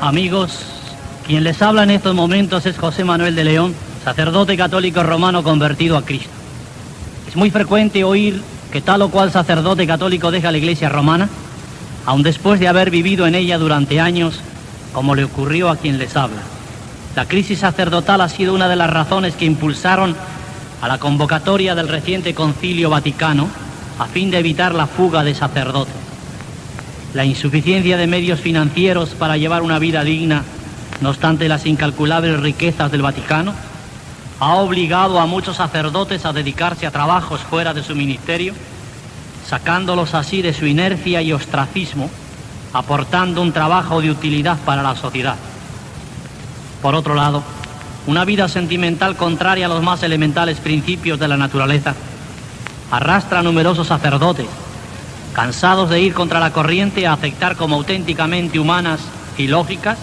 Amigos, quien les habla en estos momentos es José Manuel de León, sacerdote católico romano convertido a Cristo. Es muy frecuente oír que tal o cual sacerdote católico deja la Iglesia romana, aun después de haber vivido en ella durante años, como le ocurrió a quien les habla. La crisis sacerdotal ha sido una de las razones que impulsaron a la convocatoria del reciente Concilio Vaticano a fin de evitar la fuga de sacerdotes. La insuficiencia de medios financieros para llevar una vida digna, no obstante las incalculables riquezas del Vaticano, ha obligado a muchos sacerdotes a dedicarse a trabajos fuera de su ministerio, sacándolos así de su inercia y ostracismo, aportando un trabajo de utilidad para la sociedad. Por otro lado, una vida sentimental contraria a los más elementales principios de la naturaleza arrastra a numerosos sacerdotes, cansados de ir contra la corriente, a aceptar como auténticamente humanas y lógicas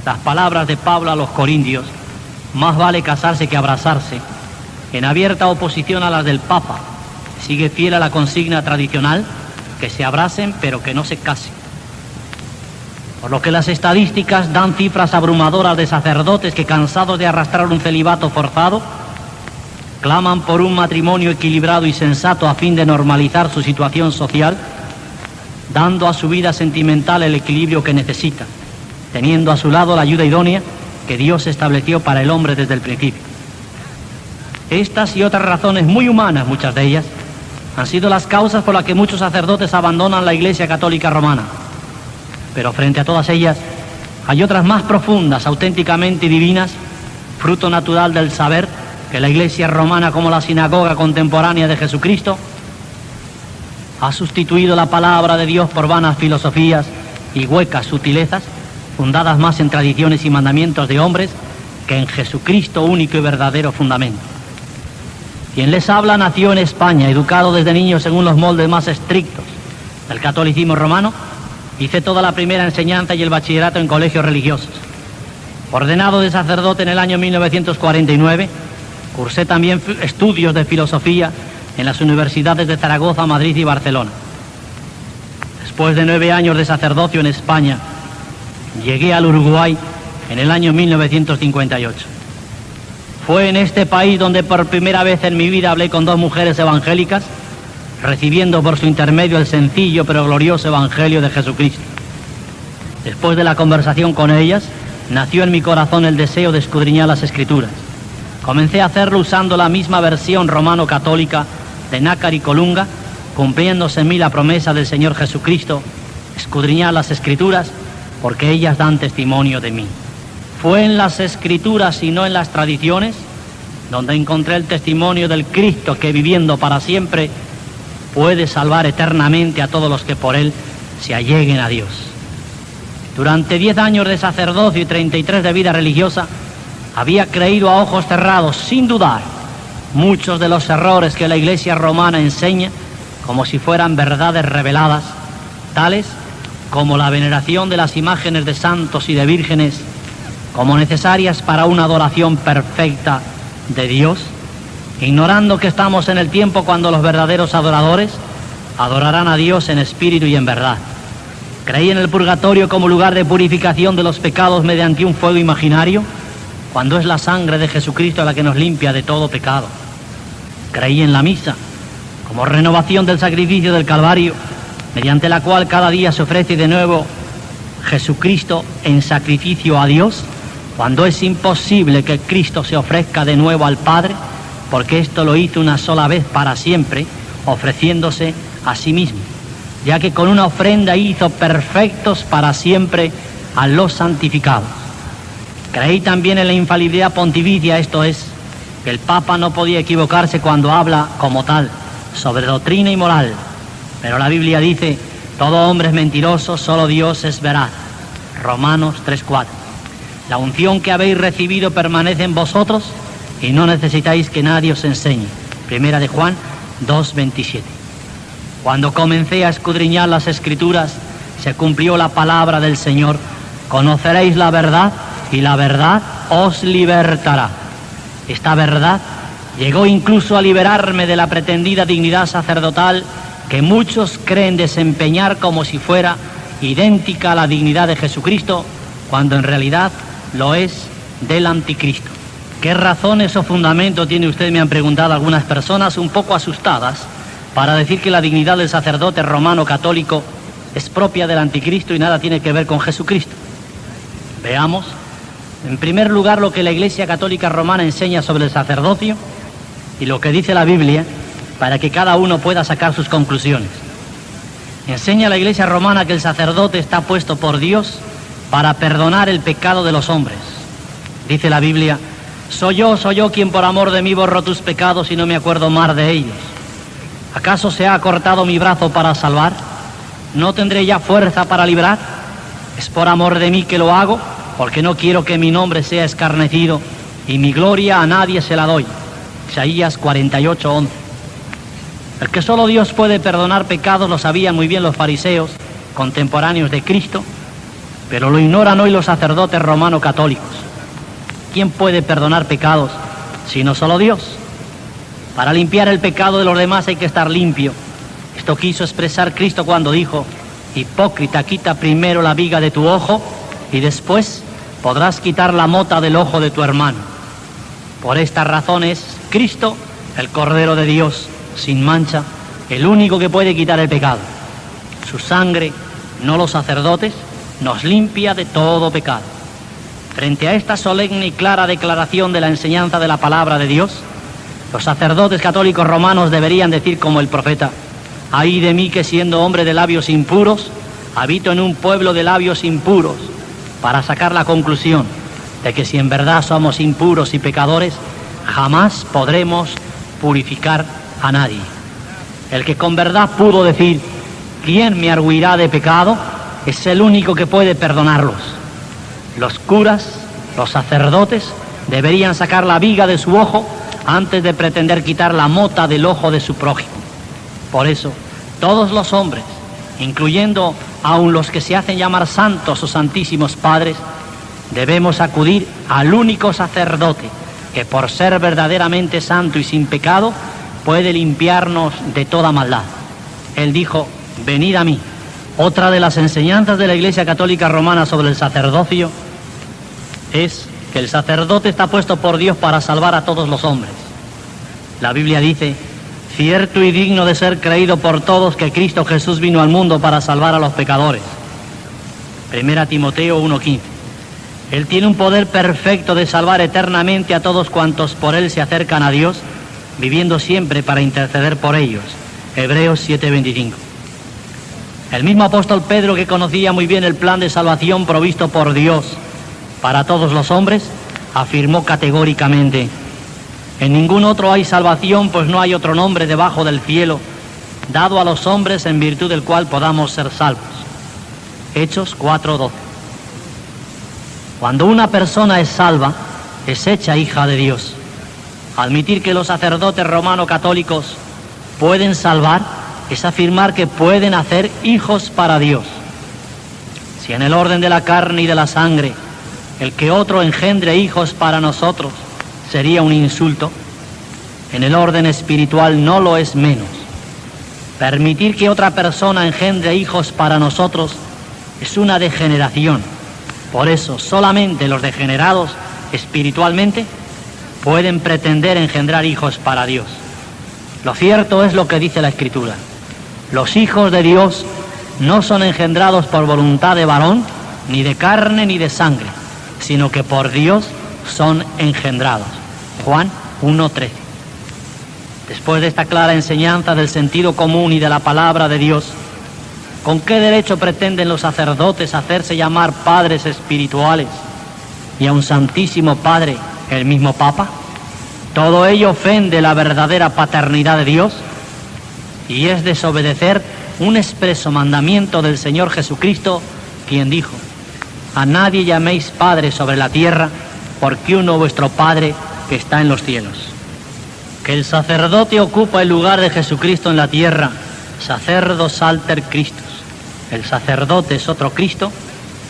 las palabras de Pablo a los corintios: más vale casarse que abrazarse, en abierta oposición a las del Papa. Sigue fiel a la consigna tradicional, que se abracen pero que no se casen. Por lo que las estadísticas dan cifras abrumadoras de sacerdotes que, cansados de arrastrar un celibato forzado, claman por un matrimonio equilibrado y sensato a fin de normalizar su situación social, dando a su vida sentimental el equilibrio que necesita, teniendo a su lado la ayuda idónea que Dios estableció para el hombre desde el principio. Estas y otras razones muy humanas, muchas de ellas, han sido las causas por las que muchos sacerdotes abandonan la Iglesia Católica Romana. Pero frente a todas ellas hay otras más profundas, auténticamente divinas, fruto natural del saber que la Iglesia romana, como la sinagoga contemporánea de Jesucristo, ha sustituido la palabra de Dios por vanas filosofías y huecas sutilezas, fundadas más en tradiciones y mandamientos de hombres que en Jesucristo, único y verdadero fundamento. Quien les habla nació en España, educado desde niño según los moldes más estrictos del catolicismo romano. Hice toda la primera enseñanza y el bachillerato en colegios religiosos. Ordenado de sacerdote en el año 1949, cursé también estudios de filosofía en las universidades de Zaragoza, Madrid y Barcelona. Después de 9 años de sacerdocio en España, llegué al Uruguay en el año 1958. Fue en este país donde por primera vez en mi vida hablé con 2 mujeres evangélicas, recibiendo por su intermedio el sencillo pero glorioso Evangelio de Jesucristo. Después de la conversación con ellas, nació en mi corazón el deseo de escudriñar las Escrituras. Comencé a hacerlo usando la misma versión romano-católica de Nácar y Colunga, cumpliéndose en mí la promesa del Señor Jesucristo: escudriñar las Escrituras, porque ellas dan testimonio de mí. Fue en las Escrituras y no en las tradiciones donde encontré el testimonio del Cristo que, viviendo para siempre, puede salvar eternamente a todos los que por Él se alleguen a Dios. Durante 10 años de sacerdocio y 33 de vida religiosa, había creído a ojos cerrados, sin dudar, muchos de los errores que la Iglesia romana enseña como si fueran verdades reveladas, tales como la veneración de las imágenes de santos y de vírgenes como necesarias para una adoración perfecta de Dios, ignorando que estamos en el tiempo cuando los verdaderos adoradores adorarán a Dios en espíritu y en verdad. Creí en el purgatorio como lugar de purificación de los pecados mediante un fuego imaginario, cuando es la sangre de Jesucristo la que nos limpia de todo pecado. Creí en la misa como renovación del sacrificio del Calvario, mediante la cual cada día se ofrece de nuevo Jesucristo en sacrificio a Dios, cuando es imposible que Cristo se ofrezca de nuevo al Padre, porque esto lo hizo una sola vez para siempre, ofreciéndose a sí mismo, ya que con una ofrenda hizo perfectos para siempre a los santificados. Creí también en la infalibilidad pontificia, esto es, que el Papa no podía equivocarse cuando habla como tal sobre doctrina y moral, pero la Biblia dice: todo hombre es mentiroso, solo Dios es veraz. Romanos 3:4. La unción que habéis recibido permanece en vosotros y no necesitáis que nadie os enseñe. Primera de Juan 2:27. Cuando comencé a escudriñar las Escrituras, se cumplió la palabra del Señor: conoceréis la verdad y la verdad os libertará. Esta verdad llegó incluso a liberarme de la pretendida dignidad sacerdotal que muchos creen desempeñar como si fuera idéntica a la dignidad de Jesucristo, cuando en realidad lo es del anticristo. ¿Qué razones o fundamento tiene usted?, me han preguntado algunas personas un poco asustadas, para decir que la dignidad del sacerdote romano católico es propia del anticristo y nada tiene que ver con Jesucristo. Veamos, en primer lugar, lo que la Iglesia Católica Romana enseña sobre el sacerdocio y lo que dice la Biblia, para que cada uno pueda sacar sus conclusiones. Enseña la Iglesia Romana que el sacerdote está puesto por Dios para perdonar el pecado de los hombres. Dice la Biblia: soy yo quien por amor de mí borro tus pecados y no me acuerdo más de ellos. ¿Acaso se ha cortado mi brazo para salvar? ¿No tendré ya fuerza para librar? Es por amor de mí que lo hago, porque no quiero que mi nombre sea escarnecido y mi gloria a nadie se la doy. Isaías 48:11. El que solo Dios puede perdonar pecados lo sabían muy bien los fariseos, contemporáneos de Cristo, pero lo ignoran hoy los sacerdotes romanos católicos. ¿Quién puede perdonar pecados sino solo Dios? Para limpiar el pecado de los demás hay que estar limpio. Esto quiso expresar Cristo cuando dijo: hipócrita, quita primero la viga de tu ojo y después podrás quitar la mota del ojo de tu hermano. Por esta razón es Cristo, el Cordero de Dios, sin mancha, el único que puede quitar el pecado. Su sangre, no los sacerdotes, nos limpia de todo pecado. Frente a esta solemne y clara declaración de la enseñanza de la palabra de Dios, los sacerdotes católicos romanos deberían decir como el profeta: ay de mí que siendo hombre de labios impuros, habito en un pueblo de labios impuros, para sacar la conclusión de que si en verdad somos impuros y pecadores, jamás podremos purificar a nadie. El que con verdad pudo decir: ¿quién me argüirá de pecado?, es el único que puede perdonarlos. Los curas, los sacerdotes, deberían sacar la viga de su ojo antes de pretender quitar la mota del ojo de su prójimo. Por eso, todos los hombres, incluyendo aun los que se hacen llamar santos o santísimos padres, debemos acudir al único sacerdote que, por ser verdaderamente santo y sin pecado, puede limpiarnos de toda maldad. Él dijo: venid a mí. Otra de las enseñanzas de la Iglesia Católica Romana sobre el sacerdocio es que el sacerdote está puesto por Dios para salvar a todos los hombres. La Biblia dice: cierto y digno de ser creído por todos que Cristo Jesús vino al mundo para salvar a los pecadores. 1 Timoteo 1:15. Él tiene un poder perfecto de salvar eternamente a todos cuantos por Él se acercan a Dios, viviendo siempre para interceder por ellos. Hebreos 7:25. El mismo apóstol Pedro, que conocía muy bien el plan de salvación provisto por Dios para todos los hombres, afirmó categóricamente: en ningún otro hay salvación, pues no hay otro nombre debajo del cielo dado a los hombres en virtud del cual podamos ser salvos. Hechos 4:12. Cuando una persona es salva, es hecha hija de Dios. Admitir que los sacerdotes romanos católicos pueden salvar es afirmar que pueden hacer hijos para Dios. Si en el orden de la carne y de la sangre el que otro engendre hijos para nosotros sería un insulto, en el orden espiritual no lo es menos. Permitir que otra persona engendre hijos para nosotros es una degeneración. Por eso, solamente los degenerados espiritualmente pueden pretender engendrar hijos para Dios. Lo cierto es lo que dice la Escritura: los hijos de Dios no son engendrados por voluntad de varón, ni de carne ni de sangre, sino que por Dios son engendrados. Juan 1:13. Después de esta clara enseñanza del sentido común y de la palabra de Dios, ¿con qué derecho pretenden los sacerdotes hacerse llamar padres espirituales y a un Santísimo Padre, el mismo Papa? Todo ello ofende la verdadera paternidad de Dios y es desobedecer un expreso mandamiento del Señor Jesucristo, quien dijo: a nadie llaméis Padre sobre la tierra, porque uno vuestro Padre que está en los cielos. Que el sacerdote ocupa el lugar de Jesucristo en la tierra, sacerdos alter Christus. El sacerdote es otro Cristo,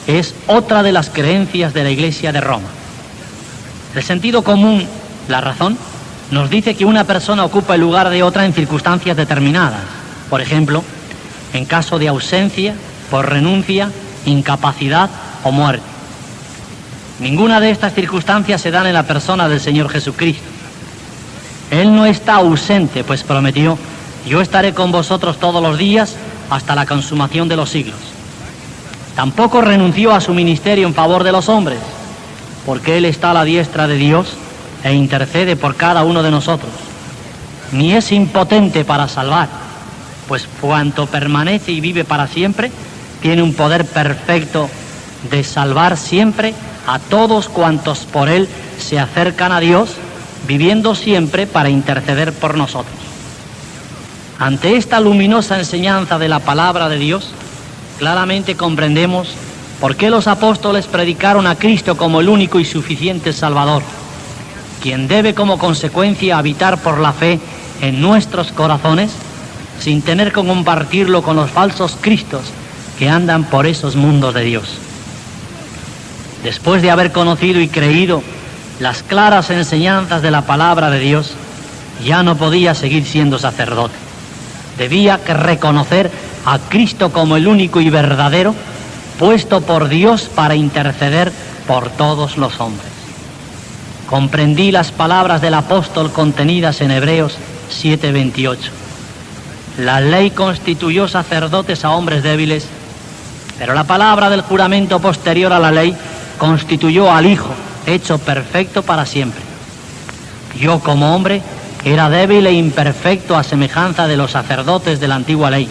es otra de las creencias de la Iglesia de Roma. El sentido común, la razón, nos dice que una persona ocupa el lugar de otra en circunstancias determinadas. Por ejemplo, en caso de ausencia, por renuncia, incapacidad o muerte. Ninguna de estas circunstancias se dan en la persona del Señor Jesucristo. Él no está ausente, pues prometió: yo estaré con vosotros todos los días hasta la consumación de los siglos. Tampoco renunció a su ministerio en favor de los hombres, porque Él está a la diestra de Dios e intercede por cada uno de nosotros. Ni es impotente para salvar, pues cuanto permanece y vive para siempre, tiene un poder perfecto de salvar siempre a todos cuantos por Él se acercan a Dios, viviendo siempre para interceder por nosotros. Ante esta luminosa enseñanza de la palabra de Dios, claramente comprendemos por qué los apóstoles predicaron a Cristo como el único y suficiente Salvador, quien debe como consecuencia habitar por la fe en nuestros corazones, sin tener que compartirlo con los falsos cristos que andan por esos mundos de Dios. Después de haber conocido y creído las claras enseñanzas de la palabra de Dios, ya no podía seguir siendo sacerdote. Debía que reconocer a Cristo como el único y verdadero, puesto por Dios para interceder por todos los hombres. Comprendí las palabras del apóstol contenidas en Hebreos 7:28. La ley constituyó sacerdotes a hombres débiles, pero la palabra del juramento posterior a la ley constituyó al Hijo, hecho perfecto para siempre. Yo, como hombre, era débil e imperfecto a semejanza de los sacerdotes de la antigua ley.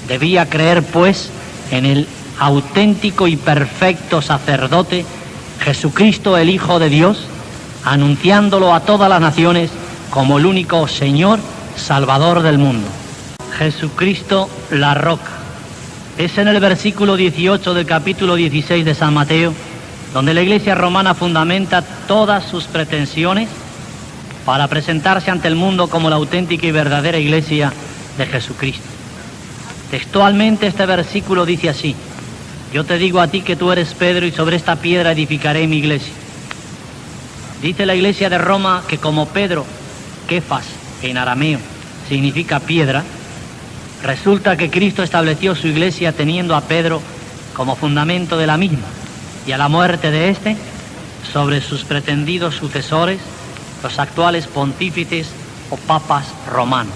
Debía creer, pues, en el auténtico y perfecto sacerdote, Jesucristo, el Hijo de Dios, anunciándolo a todas las naciones como el único Señor, Salvador del mundo. Jesucristo, la roca. Es en el versículo 18 del capítulo 16 de San Mateo, donde la Iglesia romana fundamenta todas sus pretensiones para presentarse ante el mundo como la auténtica y verdadera Iglesia de Jesucristo. Textualmente este versículo dice así: yo te digo a ti que tú eres Pedro y sobre esta piedra edificaré mi iglesia. Dice la Iglesia de Roma que como Pedro, Kefas en arameo significa piedra, resulta que Cristo estableció su iglesia teniendo a Pedro como fundamento de la misma, y a la muerte de éste, sobre sus pretendidos sucesores, los actuales pontífices o papas romanos.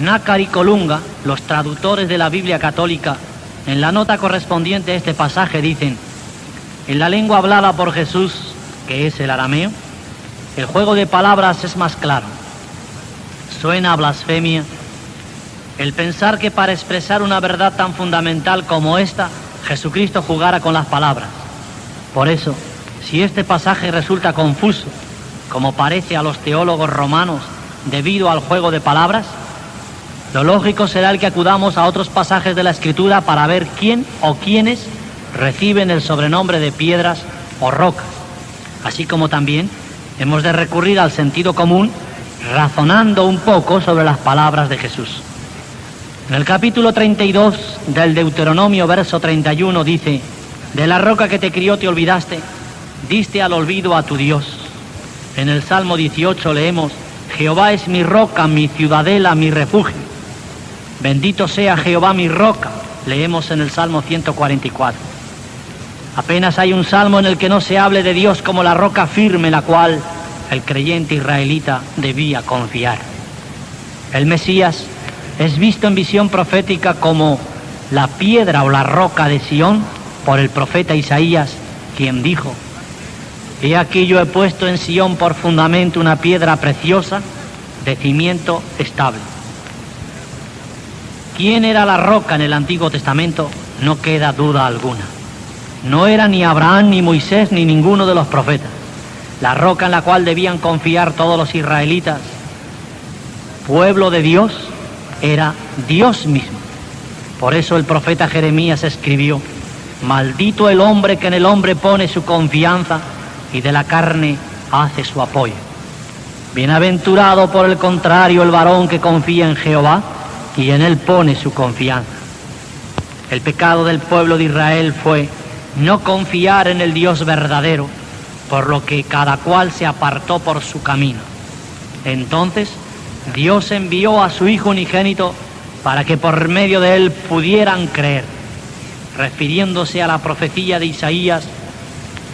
Nácar y Colunga, los traductores de la Biblia católica, en la nota correspondiente a este pasaje dicen: en la lengua hablada por Jesús, que es el arameo, el juego de palabras es más claro. Suena a blasfemia el pensar que para expresar una verdad tan fundamental como esta, Jesucristo jugara con las palabras. Por eso, si este pasaje resulta confuso, como parece a los teólogos romanos, debido al juego de palabras, lo lógico será el que acudamos a otros pasajes de la Escritura para ver quién o quiénes reciben el sobrenombre de piedras o rocas, así como también hemos de recurrir al sentido común, razonando un poco sobre las palabras de Jesús. En el capítulo 32 del Deuteronomio, verso 31, dice: de la roca que te crió te olvidaste, diste al olvido a tu Dios. En el Salmo 18 leemos: Jehová es mi roca, mi ciudadela, mi refugio. Bendito sea Jehová mi roca, leemos en el Salmo 144. Apenas hay un salmo en el que no se hable de Dios como la roca firme en la cual el creyente israelita debía confiar. El Mesías es visto en visión profética como la piedra o la roca de Sión por el profeta Isaías, quien dijo: he aquí yo he puesto en Sión por fundamento una piedra preciosa, de cimiento estable. ¿Quién era la roca en el Antiguo Testamento? No queda duda alguna. No era ni Abraham, ni Moisés, ni ninguno de los profetas. La roca en la cual debían confiar todos los israelitas, pueblo de Dios, era Dios mismo. Por eso el profeta Jeremías escribió: maldito el hombre que en el hombre pone su confianza y de la carne hace su apoyo. Bienaventurado, por el contrario, el varón que confía en Jehová y en él pone su confianza. El pecado del pueblo de Israel fue no confiar en el Dios verdadero, por lo que cada cual se apartó por su camino. Entonces Dios envió a su Hijo unigénito para que por medio de él pudieran creer, refiriéndose a la profecía de Isaías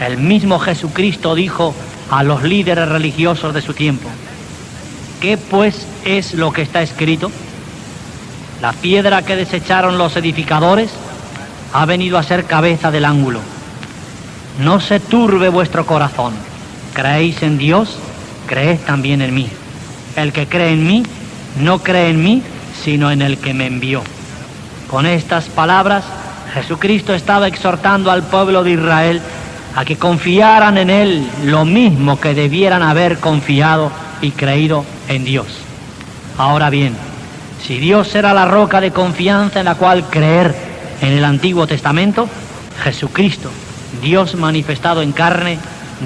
el mismo Jesucristo dijo a los líderes religiosos de su tiempo: ¿qué pues es lo que está escrito? La piedra que desecharon los edificadores ha venido a ser cabeza del ángulo. No se turbe vuestro corazón. ¿Creéis en Dios? Creed también en mí. El que cree en mí, no cree en mí, sino en el que me envió. Con estas palabras, Jesucristo estaba exhortando al pueblo de Israel a que confiaran en Él lo mismo que debieran haber confiado y creído en Dios. Ahora bien, si Dios era la roca de confianza en la cual creer en el Antiguo Testamento, Jesucristo, Dios manifestado en carne,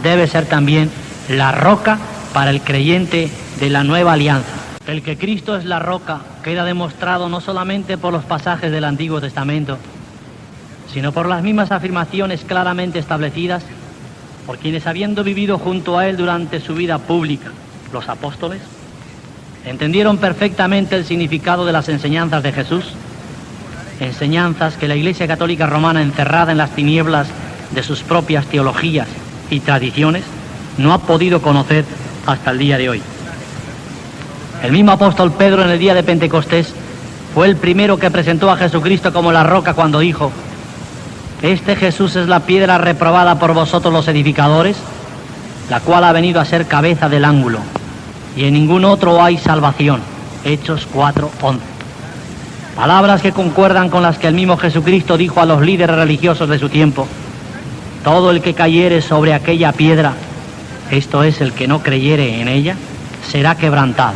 debe ser también la roca para el creyente de la nueva alianza. El que Cristo es la roca queda demostrado no solamente por los pasajes del Antiguo Testamento, sino por las mismas afirmaciones claramente establecidas por quienes, habiendo vivido junto a Él durante su vida pública, los apóstoles, entendieron perfectamente el significado de las enseñanzas de Jesús, enseñanzas que la Iglesia Católica Romana, encerrada en las tinieblas de sus propias teologías y tradiciones, no ha podido conocer hasta el día de hoy. El mismo apóstol Pedro, en el día de Pentecostés, fue el primero que presentó a Jesucristo como la roca cuando dijo: este Jesús es la piedra reprobada por vosotros los edificadores, la cual ha venido a ser cabeza del ángulo, y en ningún otro hay salvación. Hechos 4:11. Palabras que concuerdan con las que el mismo Jesucristo dijo a los líderes religiosos de su tiempo: todo el que cayere sobre aquella piedra, esto es, el que no creyere en ella, será quebrantado.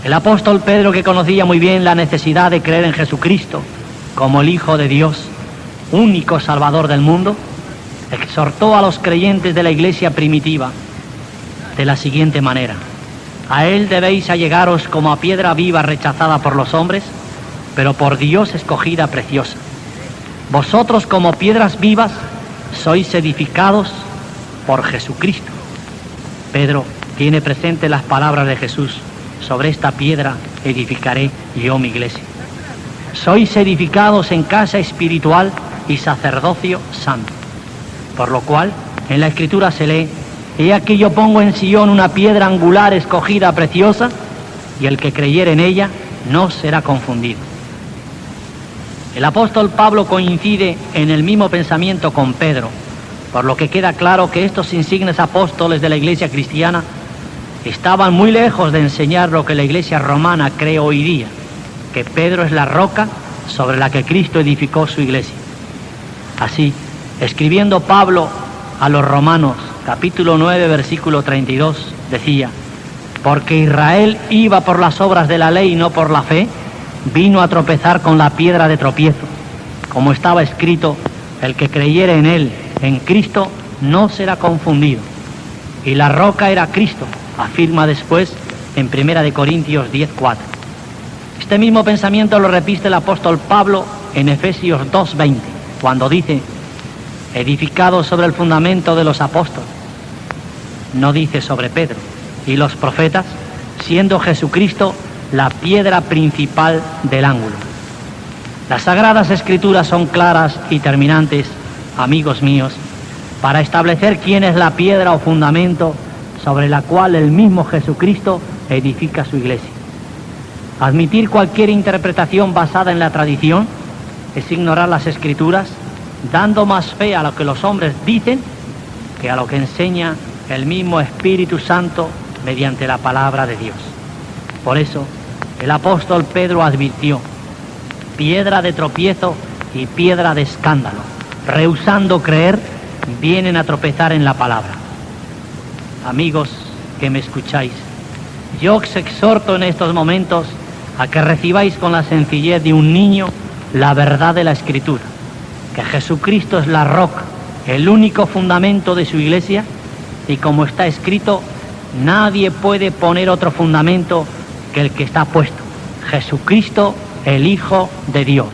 El apóstol Pedro, que conocía muy bien la necesidad de creer en Jesucristo como el Hijo de Dios, único Salvador del mundo, exhortó a los creyentes de la iglesia primitiva de la siguiente manera: a Él debéis allegaros como a piedra viva rechazada por los hombres, pero por Dios escogida preciosa. Vosotros, como piedras vivas, sois edificados por Jesucristo. Pedro tiene presente las palabras de Jesús: sobre esta piedra edificaré yo mi iglesia. Sois edificados en casa espiritual y sacerdocio santo. Por lo cual, en la Escritura se lee: he aquí yo pongo en Sion una piedra angular escogida preciosa, y el que creyere en ella no será confundido. El apóstol Pablo coincide en el mismo pensamiento con Pedro, por lo que queda claro que estos insignes apóstoles de la iglesia cristiana estaban muy lejos de enseñar lo que la iglesia romana cree hoy día, que Pedro es la roca sobre la que Cristo edificó su iglesia. Así, escribiendo Pablo a los Romanos, capítulo 9, versículo 32, decía: porque Israel iba por las obras de la ley y no por la fe, vino a tropezar con la piedra de tropiezo. Como estaba escrito: el que creyere en él, en Cristo, no será confundido. Y la roca era Cristo, afirma después en 1 Corintios 10:4. Este mismo pensamiento lo repite el apóstol Pablo en Efesios 2:20, cuando dice: edificado sobre el fundamento de los apóstoles. No dice sobre Pedro y los profetas, siendo Jesucristo la piedra principal del ángulo. Las Sagradas Escrituras son claras y terminantes, amigos míos, para establecer quién es la piedra o fundamento sobre la cual el mismo Jesucristo edifica su iglesia. Admitir cualquier interpretación basada en la tradición es ignorar las Escrituras, dando más fe a lo que los hombres dicen que a lo que enseña el mismo Espíritu Santo mediante la palabra de Dios. Por eso, el apóstol Pedro advirtió: piedra de tropiezo y piedra de escándalo, rehusando creer, vienen a tropezar en la palabra. Amigos que me escucháis, yo os exhorto en estos momentos a que recibáis con la sencillez de un niño la verdad de la Escritura, que Jesucristo es la roca, el único fundamento de su iglesia, y como está escrito, nadie puede poner otro fundamento que el que está puesto: Jesucristo, el Hijo de Dios.